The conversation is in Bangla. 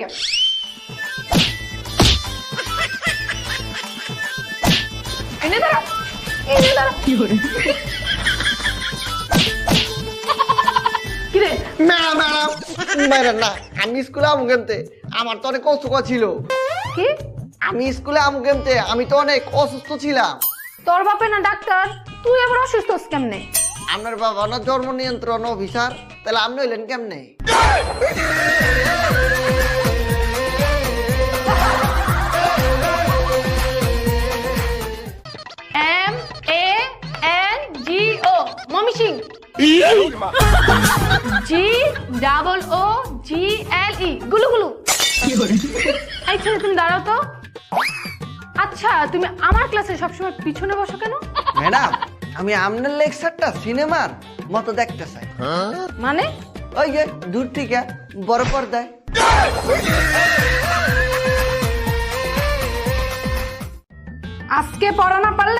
থেকে। এনে দাঁড়া, এনে দাঁড়া। কিরে ম্যাডাম ম্যাডাম না, আমি স্কুলে আমু কেমতে, আমার তো অনেক অসুখ ছিল। কি? আমি স্কুলে আমু কেমতে, আমি তো অনেক অসুস্থ ছিলাম। তোর বাপে না ডাক্তার, তুই আবার অসুস্থ কেমনে? আপনার বাবা না জন্ম নিয়ন্ত্রণ অফিসার, তাহলে আপনি হইলেন কেমনে? MANGO mummy Singh. GOOGLE গুলু গুলু। এই ছেলে তুমি দাঁড়াও তো। আচ্ছা তুমি আমার ক্লাসে সবসময় পিছনে বসো কেন? ম্যাডাম, আমি আপনার লেকচারটা সিনেমার মতো দেখতে চাই। মানে? ওই যে দূর থেকে বড় পর্দায়। আজকে পড়া না পারলে